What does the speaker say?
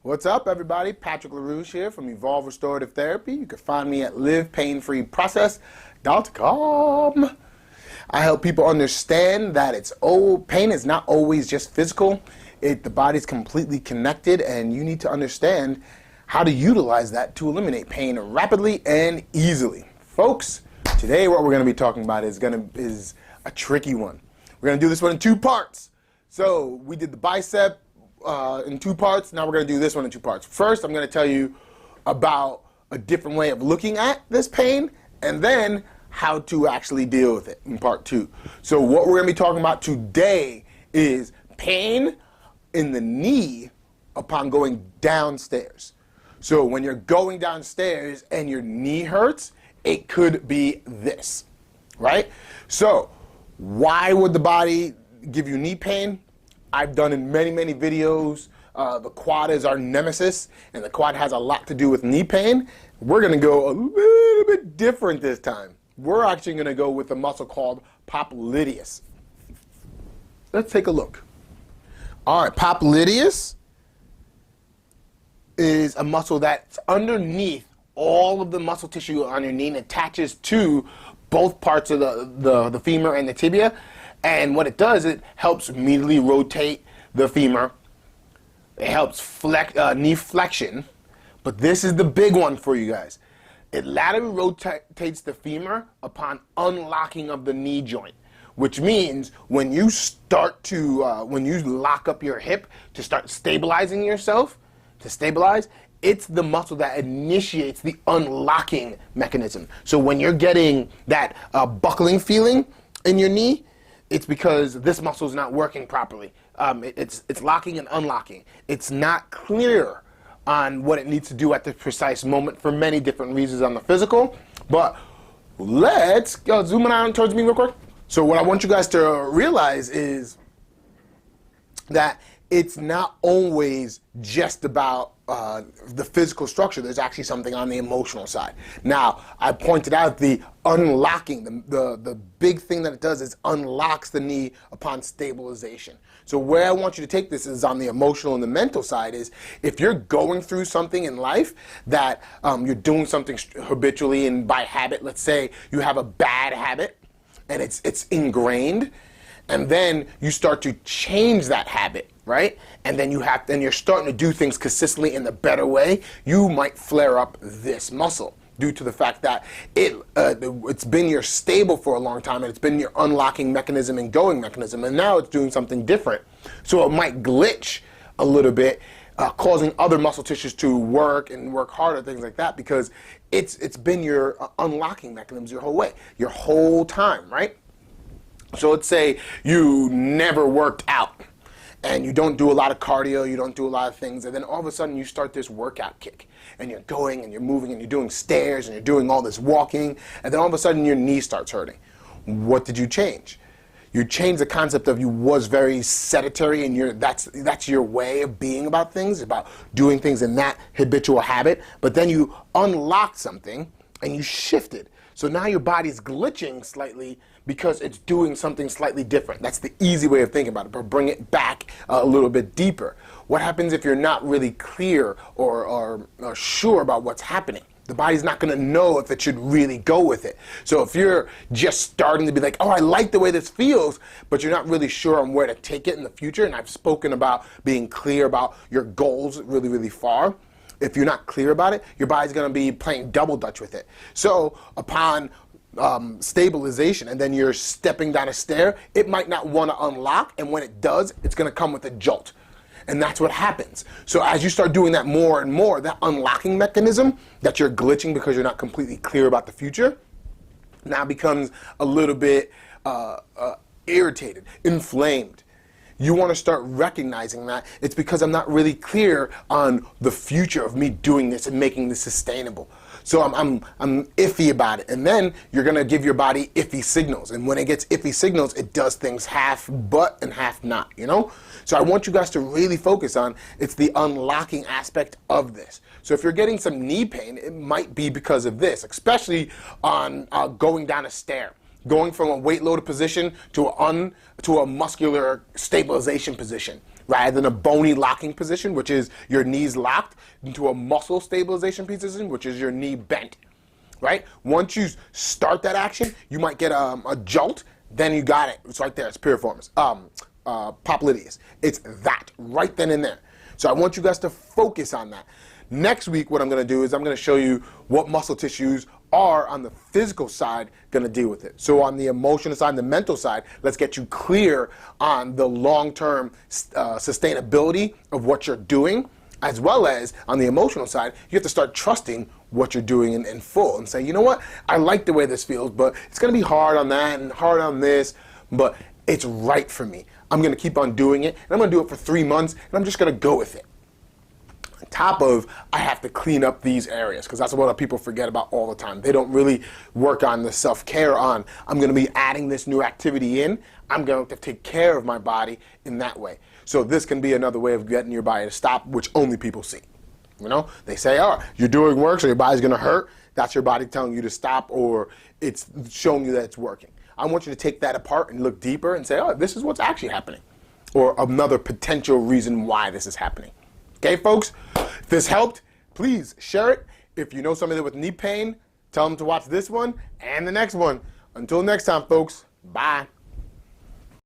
What's up, everybody? Patrick LaRouche here from Evolve Restorative Therapy. You can find me at livepainfreeprocess.com. I help people understand that pain is not always just physical. The body's completely connected, and you need to understand how to utilize that to eliminate pain rapidly and easily. Folks, today what we're going to be talking about is a tricky one. We're going to do this one in two parts. So we did the bicep in two parts. Now we're going to do this one in two parts. First, I'm going to tell you about a different way of looking at this pain, and then how to actually deal with it in part two. So what we're going to be talking about today is pain in the knee upon going downstairs. So when you're going downstairs and your knee hurts, it could be this, right? So why would the body give you knee pain? I've done in many, many videos. The quad is our nemesis, and the quad has a lot to do with knee pain. We're going to go a little bit different this time. We're actually going to go with a muscle called popliteus. Let's take a look. All right, popliteus is a muscle that's underneath all of the muscle tissue on your knee and attaches to both parts of the femur and the tibia. And what it does, it helps immediately rotate the femur. It helps knee flexion. But this is the big one for you guys. It laterally rotates the femur upon unlocking of the knee joint, which means when you start to, when you lock up your hip to start stabilizing yourself, it's the muscle that initiates the unlocking mechanism. So when you're getting that buckling feeling in your knee, it's because this muscle is not working properly. It's locking and unlocking. It's not clear on what it needs to do at the precise moment for many different reasons on the physical. But let's go zoom in on towards me real quick. So what I want you guys to realize is that it's not always just about the physical structure. There's actually something on the emotional side. Now, I pointed out the unlocking. The big thing that it does is unlocks the knee upon stabilization. So where I want you to take this is on the emotional and the mental side is if you're going through something in life that you're doing something habitually and by habit, let's say you have a bad habit and it's ingrained, and then you start to change that habit, right? And then you're starting to do things consistently in the better way, you might flare up this muscle due to the fact that it's been your stable for a long time, and it's been your unlocking mechanism and going mechanism, and now it's doing something different. So it might glitch a little bit, causing other muscle tissues to work harder, things like that, because it's been your unlocking mechanism your whole time, right? So let's say you never worked out and you don't do a lot of cardio, you don't do a lot of things, and then all of a sudden you start this workout kick and you're going and you're moving and you're doing stairs and you're doing all this walking, and then all of a sudden your knee starts hurting. What did you change? You changed the concept of you was very sedentary, and that's your way of being about things, about doing things in that habitual habit, but then you unlocked something and you shifted. So now your body's glitching slightly because it's doing something slightly different. That's the easy way of thinking about it, but bring it back a little bit deeper. What happens if you're not really clear or sure about what's happening? The body's not going to know if it should really go with it. So if you're just starting to be like, oh, I like the way this feels, but you're not really sure on where to take it in the future, and I've spoken about being clear about your goals really, really far. If you're not clear about it, your body's going to be playing double dutch with it. So upon stabilization, and then you're stepping down a stair, it might not want to unlock, and when it does, it's going to come with a jolt. And that's what happens. So as you start doing that more and more, that unlocking mechanism that you're glitching because you're not completely clear about the future now becomes a little bit irritated, inflamed. You want to start recognizing that it's because I'm not really clear on the future of me doing this and making this sustainable. So I'm iffy about it. And then you're going to give your body iffy signals. And when it gets iffy signals, it does things half but and half not, you know? So I want you guys to really focus on it's the unlocking aspect of this. So if you're getting some knee pain, it might be because of this, especially on going down a stair. Going from a weight-loaded position to a muscular stabilization position. rather than a bony locking position, which is your knees locked, into a muscle stabilization position, which is your knee bent, right? Once you start that action, you might get a jolt, then you got it. It's right there. It's piriformis, popliteus. It's that right then and there. So I want you guys to focus on that. Next week, what I'm going to do is I'm going to show you what muscle tissues are on the physical side going to deal with it. So on the emotional side and the mental side, let's get you clear on the long-term sustainability of what you're doing, as well as on the emotional side, you have to start trusting what you're doing in full and say, you know what, I like the way this feels, but it's going to be hard on that and hard on this, but it's right for me. I'm going to keep on doing it, and I'm going to do it for 3 months, and I'm just going to go with it. On top of, I have to clean up these areas, because that's what people forget about all the time. They don't really work on the self-care on, I'm going to be adding this new activity in, I'm going to take care of my body in that way. So this can be another way of getting your body to stop, which only people see. You know, they say, oh, you're doing work, so your body's going to hurt. That's your body telling you to stop, or it's showing you that it's working. I want you to take that apart and look deeper and say, oh, this is what's actually happening, or another potential reason why this is happening. Okay, folks, if this helped, please share it. If you know somebody with knee pain, tell them to watch this one and the next one. Until next time, folks, bye.